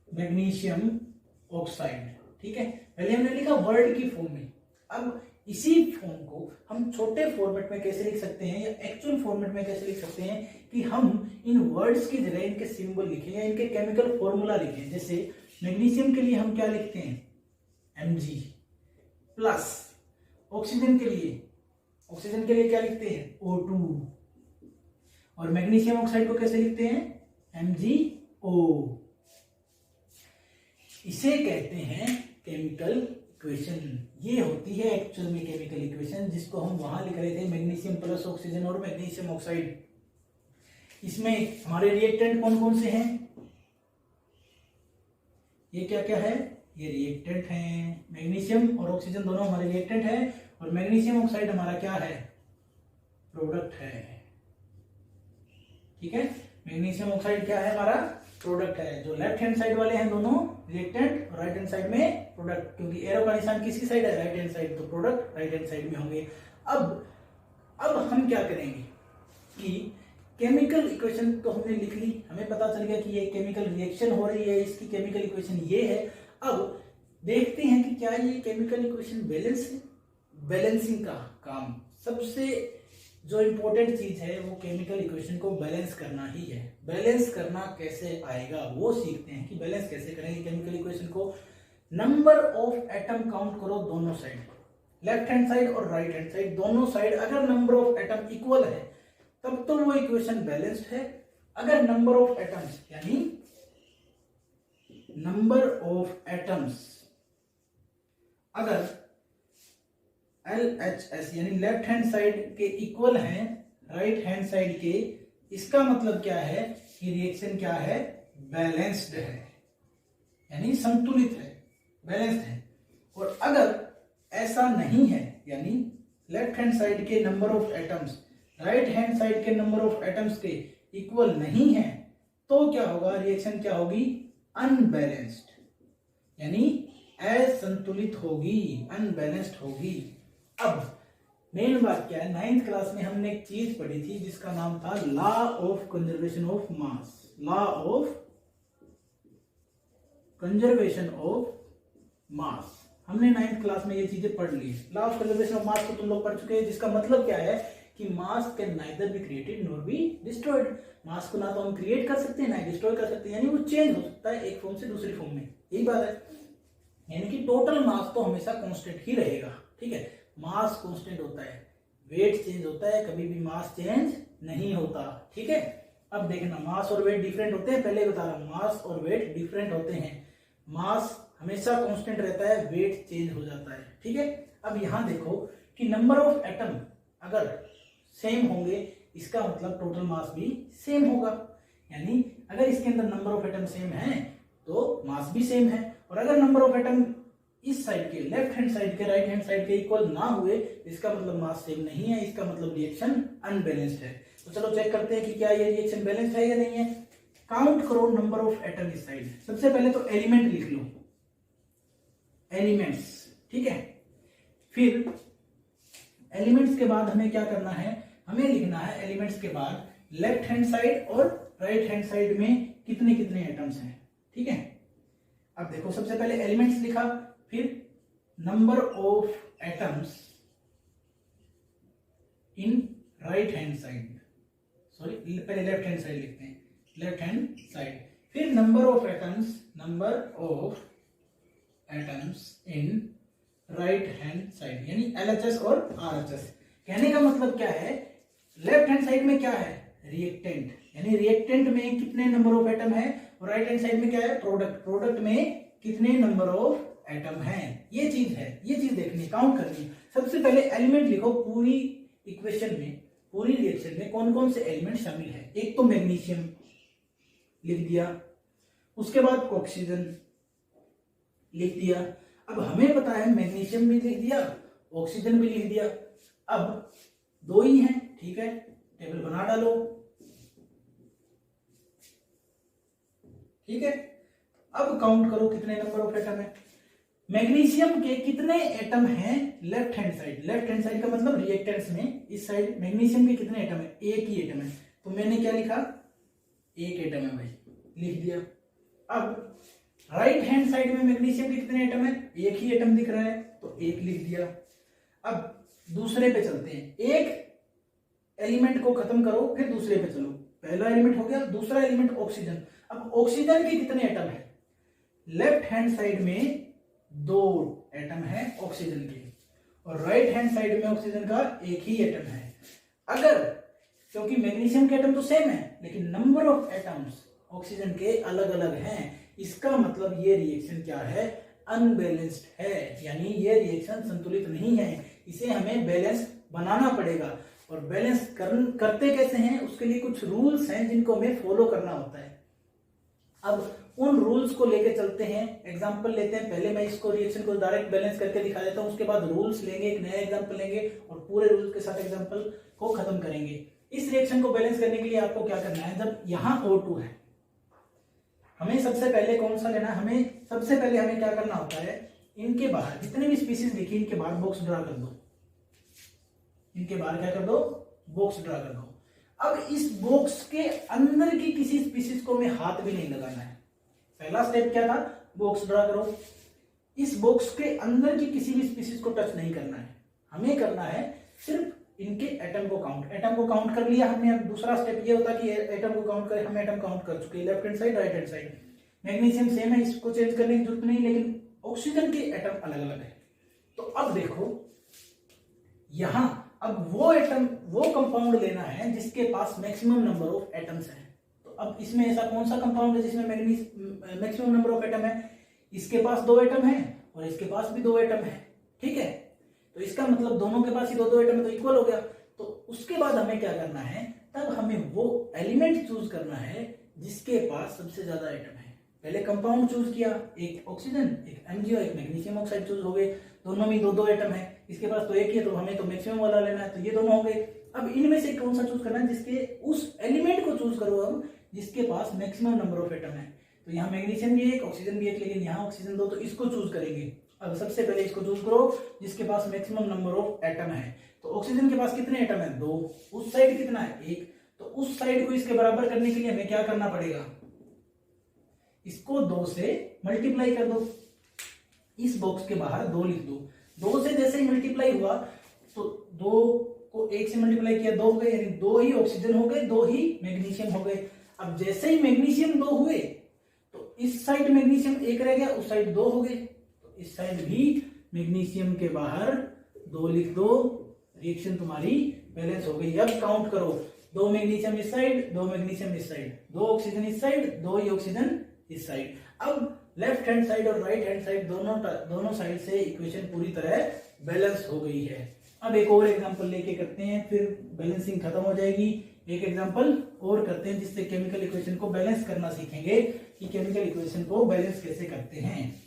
मैग्नीशियम ऑक्साइड। ठीक है, पहले हमने लिखा वर्ड की फॉर्म में। अब इसी फॉर्म को हम छोटे फॉर्मेट में कैसे लिख सकते हैं, या एक्चुअल फॉर्मेट में कैसे लिख सकते हैं, कि हम इन वर्ड्स की जगह इनके सिंबल लिखें या इनके केमिकल फॉर्मूला लिखें। जैसे मैग्नीशियम के लिए हम क्या लिखते हैं, Mg, प्लस ऑक्सीजन के लिए क्या लिखते हैं, O2, और मैग्नीशियम ऑक्साइड को कैसे लिखते हैं, MgO। इसे कहते हैं केमिकल इक्वेशन। ये होती है एक्चुअल में केमिकल इक्वेशन, जिसको हम वहां लिख रहे थे, मैग्नीशियम प्लस ऑक्सीजन और मैग्नीशियम ऑक्साइड। इसमें हमारे रिएक्टेंट कौन कौन से हैं, ये क्या क्या है, ये रिएक्टेंट हैं, मैग्नीशियम और ऑक्सीजन दोनों हमारे रिएक्टेंट हैं, और मैग्नीशियम ऑक्साइड हमारा क्या है, प्रोडक्ट है। ठीक है, मैग्नीशियम ऑक्साइड क्या है, हमारा प्रोडक्ट है। जो लेफ्ट हैंड साइड वाले हैं दोनों रिएक्टेंट, और राइट हैंड साइड में प्रोडक्ट, क्योंकि एरो का निशान किसकी साइड है, राइट हैंड साइड, तो प्रोडक्ट राइट हैंड साइड में होंगे। अब हम क्या करेंगे कि केमिकल इक्वेशन तो हमने लिख ली, हमें पता चल गया कि ये केमिकल रिएक्शन हो रही है, इसकी केमिकल इक्वेशन ये है। अब देखते हैं कि क्या ये केमिकल इक्वेशन बैलेंस है। बैलेंसिंग का काम, सबसे जो इंपॉर्टेंट चीज है वो केमिकल इक्वेशन को बैलेंस करना ही है। बैलेंस करना कैसे आएगा वो सीखते हैं कि बैलेंस कैसे करेंगे केमिकल इक्वेशन को। नंबर ऑफ एटम काउंट करो दोनों साइड, लेफ्ट हैंड साइड और राइट हैंड साइड, दोनों साइड अगर नंबर ऑफ एटम इक्वल है तब तो वो इक्वेशन बैलेंस्ड है। अगर नंबर ऑफ एटम्स, यानी नंबर ऑफ एटम्स अगर LHS यानी लेफ्ट हैंड साइड के इक्वल हैं राइट हैंड साइड के, इसका मतलब क्या है कि रिएक्शन क्या है, बैलेंस्ड है, यानी संतुलित है, बैलेंस्ड है। और अगर ऐसा नहीं है, यानी लेफ्ट हैंड साइड के number of atoms right hand side के नंबर ऑफ एटम्स के इक्वल नहीं है, तो क्या होगा, रिएक्शन क्या होगी, अनबैलेंस्ड, यानी असंतुलित होगी, अनबैलेंस्ड होगी। अब मेन बात क्या है, 9th क्लास में हमने एक चीज पढ़ी थी जिसका नाम था law of conservation of mass. Law of conservation of mass. हमने 9th क्लास में ये चीजें पढ़ ली है। Law of conservation of mass को तुम लोग पढ़ चुके हैं, जिसका मतलब क्या है कि mass can neither be created nor be destroyed. Mass को ना तो हम क्रिएट कर सकते हैं ना डिस्ट्रॉय कर सकते हैं, यानी वो चेंज हो सकता है एक फॉर्म से दूसरी फॉर्म में, यही बात है। यानी कि टोटल मास तो हमेशा कांस्टेंट ही रहेगा, ठीक है। मास कांस्टेंट होता है, वेट चेंज होता है, कभी भी मास चेंज नहीं होता, ठीक है। अब देखना, मास और वेट डिफरेंट होते हैं, पहले बता रहा हूं, मास और वेट डिफरेंट होते हैं। मास हमेशा कांस्टेंट रहता है, वेट चेंज हो जाता है, ठीक है। अब यहां देखो कि नंबर ऑफ एटम अगर सेम होंगे, इसका मतलब टोटल मास भी सेम होगा। यानी अगर इसके अंदर नंबर ऑफ एटम सेम है तो मास भी सेम है, और अगर नंबर ऑफ एटम इस साइड के, लेफ्ट हैंड साइड के, राइट हैंड साइड के इक्वल ना हुए, इसका मतलब मास सेम नहीं है, इसका मतलब रिएक्शन अनबैलेंस्ड है। तो चलो चेक करते हैं कि क्या ये रिएक्शन बैलेंस्ड है या नहीं है। काउंट करो नंबर ऑफ एटम इस साइड। सबसे पहले तो एलिमेंट लिख लो, एलिमेंट्स, ठीक है। फिर एलिमेंट्स के बाद हमें क्या करना है, हमें लिखना है एलिमेंट्स के बाद लेफ्ट हैंड साइड और राइट हैंड साइड में कितने कितने एटम्स हैं, ठीक है। अब देखो, सबसे पहले एलिमेंट्स लिखा, फिर number of atoms in right hand side, sorry पहले लेफ्ट हैंड साइड लिखते हैं, लेफ्ट हैंड साइड। फिर number of atoms in right hand side, यानी LHS और RHS। कहने का मतलब क्या है, लेफ्ट हैंड साइड में क्या है, रिएक्टेंट, यानी रिएक्टेंट में कितने नंबर ऑफ एटम है, और राइट हैंड साइड में क्या है, प्रोडक्ट, प्रोडक्ट में कितने नंबर ऑफ एटम है। ये चीज है, ये चीज देखनी, काउंट करनी है। सबसे पहले एलिमेंट लिखो, पूरी इक्वेशन में, पूरी रिएक्शन में कौन कौन से एलिमेंट शामिल है। एक तो मैग्नीशियम लिख दिया, उसके बाद ऑक्सीजन लिख दिया। अब हमें पता है मैग्नीशियम भी लिख दिया, ऑक्सीजन भी लिख दिया। अब दो ही हैं, ठीक है, टेबल बना डालो, ठीक है। अब काउंट करो कितने नंबर ऑफ एटम है। मैग्नीशियम के कितने एटम हैं left hand side, left hand side का मतलब रिएक्टेंट्स में, इस साइड मैग्नीशियम के कितने एटम है, एक ही एटम है, तो मैंने क्या लिखा, एक एटम है भाई, लिख दिया। अब राइट हैंड साइड में मैग्नीशियम के कितने एटम है, एक ही एटम दिख रहा है, तो एक लिख दिया। अब दूसरे पे चलते हैं, एक एलिमेंट को खत्म करो फिर दूसरे पे चलो। पहला एलिमेंट हो गया, दूसरा एलिमेंट ऑक्सीजन। अब ऑक्सीजन के कितने एटम है, लेफ्ट हैंड साइड में दो एटम है ऑक्सीजन के, और राइट हैंड साइड में ऑक्सीजन का एक ही एटम है। अगर, क्योंकि मैग्नीशियम के एटम तो सेम है, लेकिन नंबर ऑफ एटम्स ऑक्सीजन के अलग अलग हैं, इसका मतलब ये रिएक्शन क्या है, अनबैलेंस्ड है, यानी ये रिएक्शन संतुलित नहीं है। इसे हमें बैलेंस बनाना पड़ेगा, और बैलेंस करते कैसे हैं, उसके लिए कुछ रूल्स हैं जिनको हमें फॉलो करना होता है। अब उन रूल्स को लेके चलते हैं, एग्जांपल लेते हैं। पहले मैं इसको रिएक्शन को डायरेक्ट बैलेंस करके दिखा देता हूं, उसके बाद रूल्स लेंगे, एक नया एग्जांपल लेंगे और पूरे रूल्स के साथ एग्जांपल को खत्म करेंगे। इस रिएक्शन को बैलेंस करने के लिए आपको क्या करना है, जब यहाँ O2 है, हमें सबसे पहले कौन सा लेना है, हमें सबसे पहले हमें क्या करना होता है, इनके बाहर जितने भी स्पीसीज लिखी, इनके बाहर बॉक्स ड्रा कर दो, इनके बाहर क्या कर दो, बॉक्स ड्रा कर दो। अब इस बॉक्स के अंदर की किसी स्पीसीज को हमें हाथ भी नहीं लगाना है। पहला स्टेप क्या था, बॉक्स ड्रा करो, इस बॉक्स के अंदर की किसी भी स्पीसीज को टच नहीं करना है, हमें करना है सिर्फ इनके एटम को काउंट। एटम को काउंट कर लिया हमने। अब दूसरा स्टेप ये होता कि एटम को काउंट करें, हम एटम काउंट कर चुके हैं, left hand side, right hand side. Magnesium same है, इसको चेंज करने की जरूरत नहीं, लेकिन ऑक्सीजन के एटम अलग अलग है। तो अब देखो यहां, अब वो एटम, वो कंपाउंड लेना है जिसके पास मैक्सिमम नंबर ऑफ एटम्स हैं। तो अब इसमें ऐसा कौन सा कंपाउंड है जिसमें मैक्सिमम नंबर ऑफ एटम है, इसके पास दो एटम है और इसके पास भी दो एटम है, ठीक है। तो इसका मतलब दोनों के पास ही दो दो एटम है, तो इक्वल हो गया। तो उसके बाद हमें क्या करना है, तब हमें वो एलिमेंट चूज करना है जिसके पास सबसे ज्यादा एटम है। पहले कंपाउंड चूज किया, एक ऑक्सीजन, एक MgO, एक मैग्नीशियम ऑक्साइड चूज हो गए, दोनों में दो दो एटम है, इसके पास तो एक ही है, तो हमें तो मैक्सिमम वाला लेना है, तो ये दोनों हो गए। अब इनमें से कौन सा चूज करना है, जिसके, उस एलिमेंट को चूज करो अब जिसके पास मैक्सिमम नंबर ऑफ एटम है। तो यहाँ मैग्नीशियम भी एक, ऑक्सीजन भी एक, लेकिन यहाँ ऑक्सीजन दो, तो इसको चूज करेंगे। अब सबसे पहले इसको चूज करो जिसके पास मैक्सिमम नंबर ऑफ एटम है। तो ऑक्सीजन के पास कितने एटम है, दो, उस साइड कितना है, एक, तो उस साइड को इसके बराबर करने के लिए हमें क्या करना पड़ेगा, इसको 2 से मल्टीप्लाई कर दो। इस बॉक्स के बाहर 2 लिख दो। 2 से जैसे ही मल्टीप्लाई हुआ तो 2 को 1 से मल्टीप्लाई किया 2 हो गए, यानी 2 ही ऑक्सीजन हो गए, 2 ही मैग्नीशियम हो गए। अब जैसे ही मैग्नीशियम 2 हुए तो इस साइड मैग्नीशियम 1 रह गया, उस साइड 2 हो गए, तो इस साइड भी मैग्नीशियम के बाहर 2 लिख दो। रिएक्शन तुम्हारी बैलेंस हो गई। अब काउंट करो, 2 मैग्नीशियम इस साइड, 2 मैग्नीशियम इस साइड, 2 ऑक्सीजन इस साइड, 2 ही ऑक्सीजन इस साइड। अब लेफ्ट हैंड साइड और राइट हैंड साइड दोनों साइड से इक्वेशन पूरी तरह बैलेंस हो गई है। अब एक और एग्जांपल लेके करते हैं, फिर बैलेंसिंग खत्म हो जाएगी। एक एग्जांपल और करते हैं जिससे केमिकल इक्वेशन को बैलेंस करना सीखेंगे कि केमिकल इक्वेशन को बैलेंस कैसे करते हैं।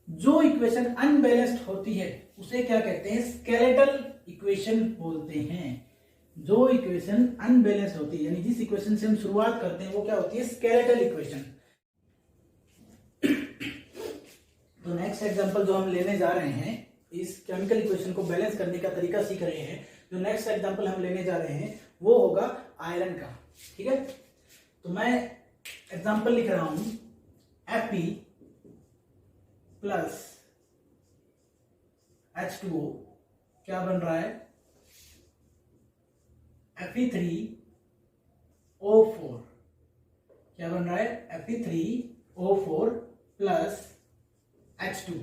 जो इक्वेशन अनबैलेंस्ड होती है उसे क्या कहते हैं, स्केलेटल इक्वेशन बोलते हैं। जो इक्वेशन अनबैलेंस्ड होती है, यानी जिस इक्वेशन से हम शुरुआत करते हैं वो क्या होती है, स्केलेटल इक्वेशन। तो नेक्स्ट एग्जांपल जो हम लेने जा रहे हैं, इस केमिकल इक्वेशन को बैलेंस करने का तरीका सीख रहे हैं। जो नेक्स्ट एग्जांपल हम लेने जा रहे हैं वो होगा आयरन का। ठीक है, तो मैं एग्जांपल लिख रहा हूं, Fe प्लस H2O क्या बन रहा है, Fe3O4 क्या बन रहा है, Fe3O4 प्लस H2,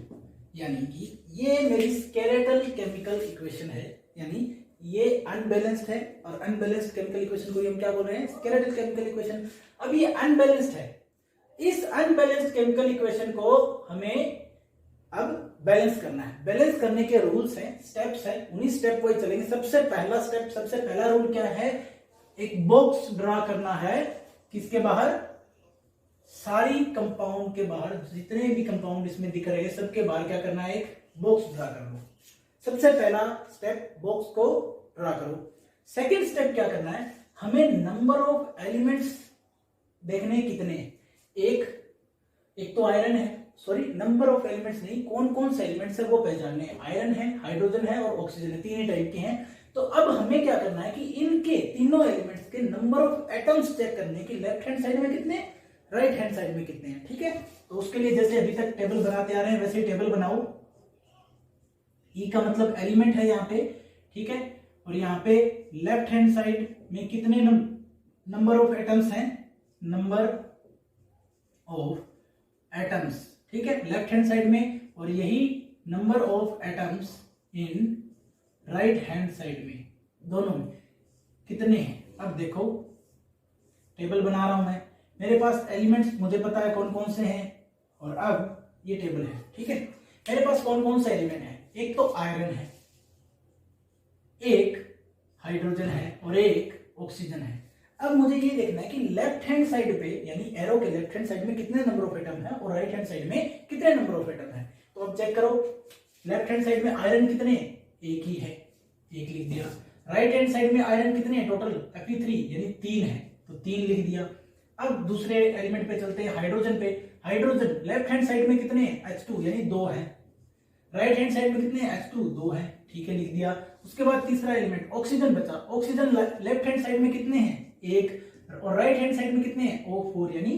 यानी कि ये मेरी स्केलेटल केमिकल इक्वेशन है। यानी ये अनबैलेंस्ड है और अनबैलेंस्ड केमिकल इक्वेशन को हम क्या बोल रहे हैं, स्केलेटल केमिकल इक्वेशन। अब ये अनबैलेंस्ड है, इस अनबैलेंस्ड केमिकल इक्वेशन को हमें अब बैलेंस करना है। बैलेंस करने के रूल्स हैं, स्टेप्स हैं, उन्हीं स्टेप को ही चलेंगे। सबसे पहला स्टेप, सबसे पहला रूल क्या है, एक बॉक्स ड्रा करना है। किसके बाहर, सारी कंपाउंड के बाहर, जितने भी कंपाउंड इसमें दिख रहे हैं सबके बाहर क्या करना है, एक बॉक्स ड्रा कर लो। सबसे पहला स्टेप, बॉक्स को ड्रा करो। सेकंड स्टेप क्या करना है, हमें नंबर ऑफ एलिमेंट्स देखने कितने, एक तो आयरन है, सॉरी नंबर ऑफ एलिमेंट्स नहीं, कौन कौन से एलिमेंट्स है वो पहचानने हैं। आयरन है, हाइड्रोजन है और ऑक्सीजन है, तीन ही टाइप के हैं। तो अब हमें क्या करना है कि इनके तीनों एलिमेंट्स के नंबर ऑफ एटम्स चेक करने की, लेफ्ट हैंड साइड में कितने, राइट हैंड साइड में कितने हैं। ठीक है, तो उसके लिए जैसे अभी तक टेबल बनाते आ रहे हैं वैसे ही टेबल बनाओ। ई का मतलब एलिमेंट है यहाँ पे, ठीक है, और यहाँ पे लेफ्ट हैंड साइड में कितने नंबर ऑफ एटम्स हैं, नंबर ऑफ एटम्स, ठीक है, लेफ्ट हैंड साइड में, और यही number of atoms in right hand side में, दोनों में कितने हैं। अब देखो टेबल बना रहा हूं मैं, मेरे पास एलिमेंट्स मुझे पता है कौन कौन से हैं, और अब ये टेबल है। ठीक है, मेरे पास कौन कौन से एलिमेंट है, एक तो आयरन है, एक हाइड्रोजन है और एक ऑक्सीजन है। अब मुझे ये देखना है कि लेफ्ट हैंड साइड पे, यानी एरो के लेफ्ट हैंड साइड में कितने नंबर ऑफ एटम है और राइट हैंड साइड में कितने नंबर ऑफ एटम है। तो अब चेक करो, लेफ्ट हैंड साइड में आयरन कितने, एक ही है, एक लिख दिया। राइट हैंड साइड में आयरन कितने हैं टोटल, Fe3 यानी 3 है, तो 3 लिख दिया। अब दूसरे एलिमेंट पे चलते हैं, हाइड्रोजन पे। हाइड्रोजन लेफ्ट हैंड साइड में कितने हैं, H2 यानी 2 है, राइट हैंड साइड में कितने हैं, H2 2 है, ठीक है, लिख दिया। उसके बाद तीसरा एलिमेंट ऑक्सीजन बचा। ऑक्सीजन लेफ्ट हैंड साइड में कितने हैं, एक, और राइट हैंड साइड में कितने हैं, O4 यानी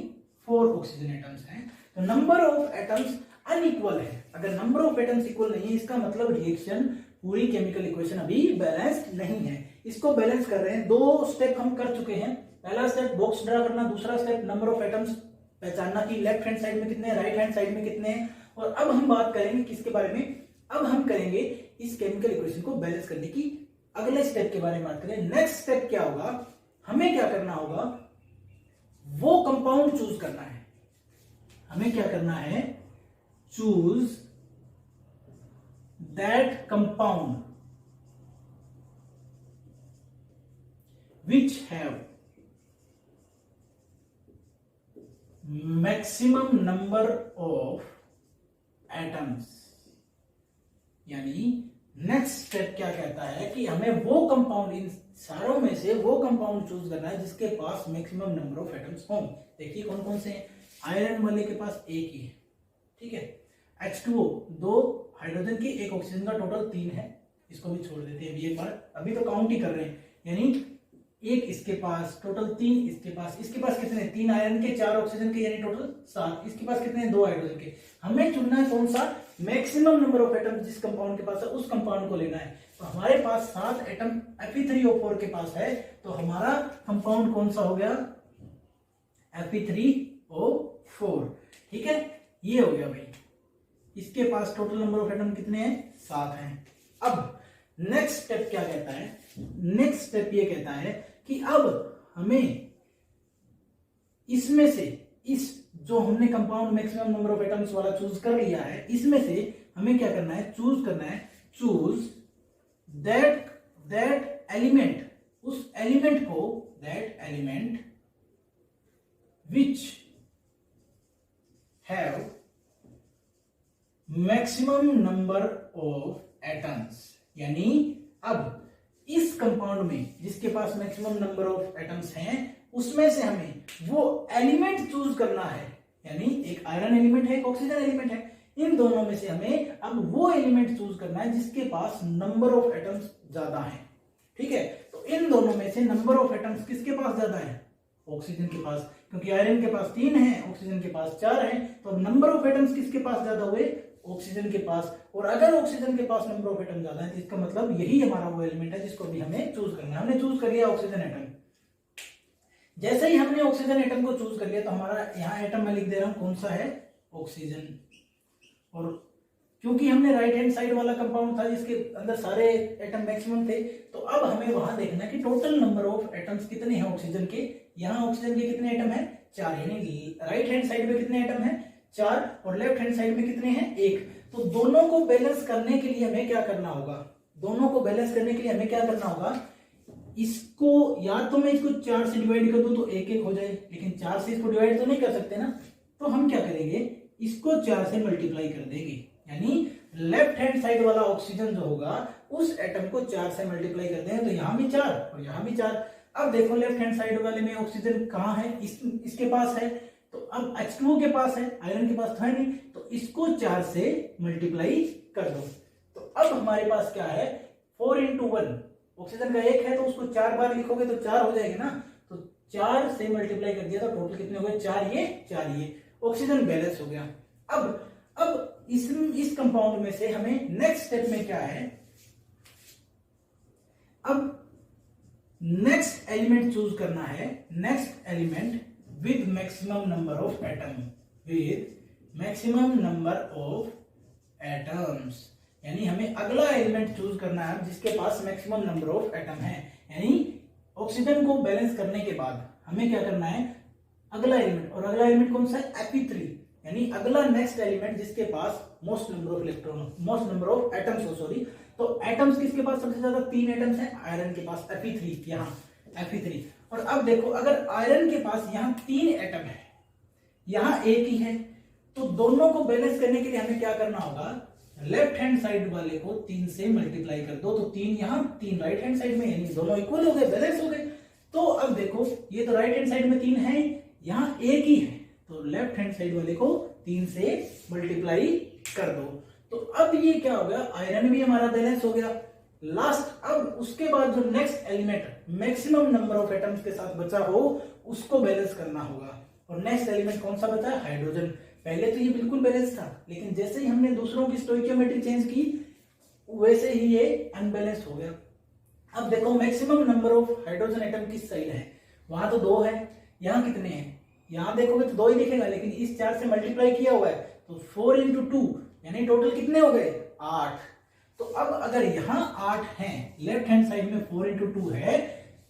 4 ऑक्सीजन एटम्स हैं। तो नंबर ऑफ एटम्स अनइक्वल है। अगर नंबर ऑफ एटम्स इक्वल नहीं है इसका मतलब रिएक्शन, पूरी केमिकल इक्वेशन अभी बैलेंस्ड नहीं है। इसको बैलेंस कर रहे हैं, 2 स्टेप हम कर चुके हैं। पहला स्टेप बॉक्स ड्रा करना, दूसरा स्टेप नंबर ऑफ एटम्स पहचानना कि लेफ्ट हैंड साइड में कितने हैं, राइट हैंड साइड में कितने हैं। और अब हम बात करेंगे किसके बारे में, अब हम करेंगे इस केमिकल इक्वेशन को बैलेंस करने की अगले स्टेप के बारे में बात करें। नेक्स्ट स्टेप क्या होगा, हमें क्या करना होगा, वो कंपाउंड चूज करना है। हमें क्या करना है, choose that compound which have maximum number of atoms. यानी नेक्स्ट स्टेप क्या कहता है कि हमें वो कंपाउंड, इन सारों में से वो कंपाउंड चूज करना है जिसके पास मैक्सिमम नंबर ऑफ एटम्स हों। देखिए कौन कौन से हैं, आयरन वाले के पास एक ही है, ठीक है, H2O 2 हाइड्रोजन की, एक ऑक्सीजन का, टोटल 3 है। इसको भी छोड़ देते हैं अभी एक बार, अभी तो काउंट ही कर रहे हैं। यानी एक इसके पास, टोटल 3 इसके पास कितने, 3 आयरन के, 4 ऑक्सीजन के, यानी टोटल 7। इसके पास कितने, 2 हाइड्रोजन के। हमें चुनना है कौन सा, मैक्सिमम नंबर ऑफ एटम जिस कंपाउंड के पास है उस कंपाउंड को लेना है। तो हमारे पास 7 एटम Fe3O4 के पास है, तो हमारा कंपाउंड कौन सा हो गया, Fe3O4। ठीक है, ये हो गया भाई। इसके पास टोटल नंबर ऑफ एटम कितने हैं, 7 हैं। अब नेक्स्ट स्टेप क्या कहता है, नेक्स्ट स्टेप ये कहता है कि अब हमें इसमें से, इस जो हमने compound maximum number of atoms वाला चूज कर लिया है, इसमें से हमें क्या करना है, चूज करना है, चूज दैट एलिमेंट, उस एलिमेंट को, that element which have maximum number of atoms. यानी अब इस कंपाउंड में जिसके पास मैक्सिमम नंबर ऑफ एटम्स हैं, उसमें से हमें वो एलिमेंट चूज करना है। यानी एक आयरन एलिमेंट है, एक ऑक्सीजन एलिमेंट है, इन दोनों में से हमें अब वो एलिमेंट चूज करना है जिसके पास नंबर ऑफ एटम्स ज्यादा है। ठीक है, तो इन दोनों में से नंबर ऑफ एटम्स किसके पास ज्यादा है, ऑक्सीजन के पास, क्योंकि आयरन के पास 3 है, ऑक्सीजन के पास 4 है। तो अब नंबर ऑफ एटम्स किसके पास ज्यादा हुए, ऑक्सीजन के पास। और अगर ऑक्सीजन के पास नंबर ऑफ एटम ज्यादा है तो इसका मतलब यही हमारा वो एलिमेंट है जिसको भी हमें चूज करना है। हमने चूज कर लिया ऑक्सीजन एटम। जैसे ही हमने ऑक्सीजन एटम को चूज कर लिया तो हमारा यहाँ एटम मैं लिख दे रहा हूं कौन सा है, ऑक्सीजन। और क्योंकि हमने राइट हैंड साइड वाला कंपाउंड था जिसके अंदर सारे एटम मैक्सिमम थे, तो अब हमें वहां देखना कि टोटल नंबर ऑफ एटम्स कितने हैं ऑक्सीजन के। यहाँ ऑक्सीजन के कितने एटम है, 4, यानी राइट हैंड साइड में कितने एटम है, 4, और लेफ्ट हैंड साइड में कितने हैं, 1। तो दोनों को बैलेंस करने के लिए हमें क्या करना होगा, दोनों को बैलेंस करने के लिए हमें क्या करना होगा, इसको या तो मैं इसको 4 से डिवाइड कर दूं तो 1 1 हो जाए, लेकिन 4 से इसको डिवाइड तो नहीं कर सकते ना। तो हम क्या करेंगे, इसको 4 से मल्टीप्लाई कर देंगे। यानी लेफ्ट हैंड साइड वाला ऑक्सीजन जो होगा उस एटम को 4 से मल्टीप्लाई कर देंगे, तो यहां भी 4 और यहां भी 4। अब देखो लेफ्ट हैंड साइड वाले में ऑक्सीजन कहां है, इसके पास है। तो अब H2O के पास है, आयरन के पास था नहीं, तो इसको 4 से मल्टीप्लाई कर दो। तो अब हमारे पास क्या है, 4 into 1, ऑक्सीजन का 1 है तो उसको 4 बार लिखोगे तो 4 हो जाएगा ना। तो 4 से मल्टीप्लाई कर दिया तो टोटल कितने हो गए, 4 ये 4 ये, ऑक्सीजन बैलेंस हो गया। अब इस कंपाउंड में से हमें नेक्स्ट स्टेप में क्या है, अब नेक्स्ट एलिमेंट चूज करना है, next element with maximum number of atom, with maximum number of atoms. यानी हमें अगला एलिमेंट चूज करना है जिसके पास मैक्सिमम नंबर ऑफ एटम है। यानी ऑक्सीजन को बैलेंस करने के बाद हमें क्या करना है, अगला एलिमेंट, और अगला एलिमेंट कौन सा है, Fe3। यानी अगला नेक्स्ट एलिमेंट जिसके पास most number of electron, most number of atoms हो, सॉरी। तो एटम्स किसके पास सबसे ज्यादा, 3 एटम्स हैं, आयरन के पास Fe3, यहाँ Fe3। और अब देखो अगर आयरन के पास यहाँ 3 एटम है, यहाँ 1 ही है, तो दोनों को बैलेंस करने के लिए हमें क्या करना होगा, लेफ्ट हैंड साइड वाले को 3 से मल्टीप्लाई कर दो। तो 3 यहाँ, 3 राइट हैंड साइड में, यानी दोनों इक्वल हो गए, बैलेंस हो गए। तो अब देखो ये तो राइट हैंड साइड में 3 है, यहाँ 1 ही है, तो लेफ्ट हैंड साइड वाले को 3 से मल्टीप्लाई कर दो। तो अब ये क्या हो गया, आयरन भी हमारा बैलेंस हो गया। लास्ट, अब उसके बाद जो next element maximum number of atoms के साथ बचा हो उसको बैलेंस करना होगा। और नेक्स्ट एलिमेंट कौन सा बचा है, हाइड्रोजन। पहले तो ये बिल्कुल बैलेंस था, लेकिन जैसे ही हमने दूसरों की स्टोइकियोमेट्री चेंज की वैसे ही ये अनबैलेंस हो गया। अब देखो maximum number of hydrogen atom किस साइड है, वहां तो 2 है, यहाँ कितने हैं, यहाँ देखोगे तो 2 ही दिखेगा, लेकिन इस 4 से मल्टीप्लाई किया हुआ है तो 4 into 2, यानी टोटल कितने हो गए, 8। तो अब अगर यहाँ 8 हैं, लेफ्ट हैंड साइड में 4 into 2 है,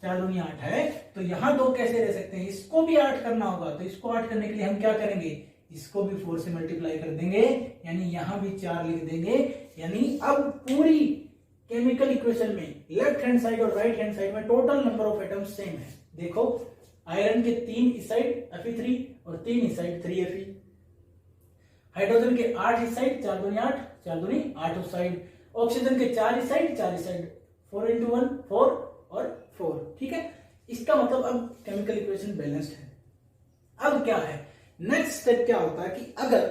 4 दूनी 8 है, तो यहाँ 2 कैसे रह सकते हैं, इसको भी 8 करना होगा। तो इसको 8 करने के लिए हम क्या करेंगे, इसको भी 4 से मल्टीप्लाई कर देंगे, यानी यहाँ भी 4 लिख देंगे। यानी अब पूरी केमिकल इक्वेशन में लेफ्ट हैंड साइड और राइट हैंड साइड में total number of atoms same है। देखो आयरन के 3 इस साइड Fe3 और 3 इस साइड 3Fe, हाइड्रोजन के 8 इस साइड, 4 दूनी 8, 4 दूनी 8 उस साइड, ऑक्सीजन के 4 इस साइड, 4 इस साइड, 4 into 1 4 और 4। ठीक है, इसका मतलब अब केमिकल इक्वेशन बैलेंस्ड है। अब क्या है, नेक्स्ट स्टेप क्या होता है कि अगर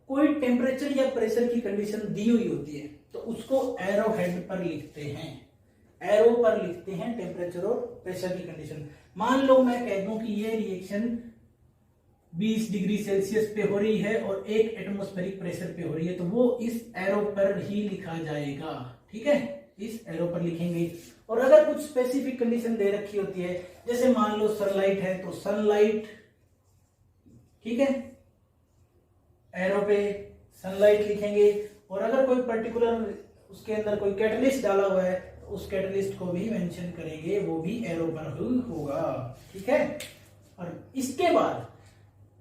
कोई टेम्परेचर या प्रेशर की कंडीशन दी हुई होती है तो उसको एरो हेड पर लिखते हैं। एरो पर लिखते हैं टेम्परेचर और प्रेशर की कंडीशन। मान लो मैं कह दूं कि ये रिएक्शन 20 डिग्री सेल्सियस पे हो रही है और 1 एटमॉस्फेरिक प्रेशर पे हो रही है, तो वो इस एरो पर ही लिखा जाएगा। ठीक है, इस एरो पर लिखेंगे। और अगर कुछ स्पेसिफिक कंडीशन दे रखी होती है, जैसे मान लो सनलाइट है तो सनलाइट, ठीक है, एरो पे सनलाइट लिखेंगे। और अगर कोई पर्टिकुलर उसके अंदर कोई कैटलिस्ट डाला हुआ है तो उस कैटलिस्ट को भी मेंशन करेंगे, वो भी एरो पर होगा। ठीक है, और इसके बाद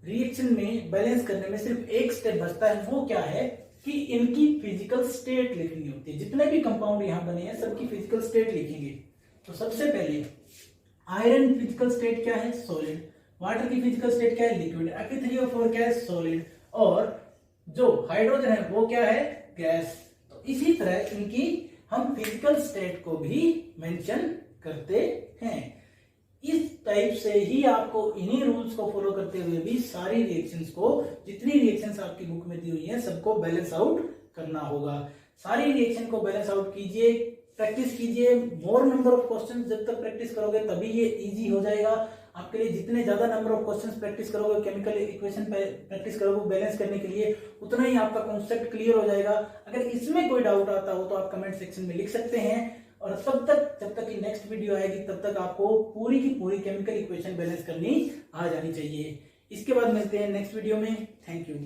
रिएक्शन में बैलेंस करने में सिर्फ एक स्टेप बचता है, वो क्या है कि इनकी फिजिकल स्टेट लिखनी होती है। जितने भी कंपाउंड यहां बने हैं सबकी फिजिकल स्टेट लिखेंगे। तो सबसे पहले आयरन फिजिकल स्टेट क्या है, सॉलिड। वाटर की फिजिकल स्टेट क्या है, लिक्विड। Fe3O4 क्या है, सॉलिड। और जो हाइड्रोजन है वो क्या है, गैस। तो इसी तरह इनकी हम फिजिकल स्टेट को भी मेंशन करते हैं। इस टाइप से ही आपको इन्हीं रूल्स को फॉलो करते हुए भी सारी रिएक्शंस को, जितनी रिएक्शंस आपकी बुक में दी हुई हैं, सबको बैलेंस आउट करना होगा। सारी रिएक्शन को बैलेंस आउट कीजिए, प्रैक्टिस कीजिए। मोर नंबर ऑफ क्वेश्चंस जब तक प्रैक्टिस करोगे तभी ये इजी हो जाएगा आपके लिए। जितने ज्यादा नंबर ऑफ क्वेश्चंस प्रैक्टिस करोगे, केमिकल इक्वेशन प्रैक्टिस करोगे बैलेंस करने के लिए, उतना ही आपका कॉन्सेप्ट क्लियर हो जाएगा। अगर इसमें कोई डाउट आता हो तो आप कमेंट सेक्शन में लिख सकते हैं। और तब तक, जब तक कि नेक्स्ट वीडियो आएगी, तब तक आपको पूरी की पूरी केमिकल इक्वेशन बैलेंस करनी आ जानी चाहिए। इसके बाद मिलते हैं नेक्स्ट वीडियो में। Thank you.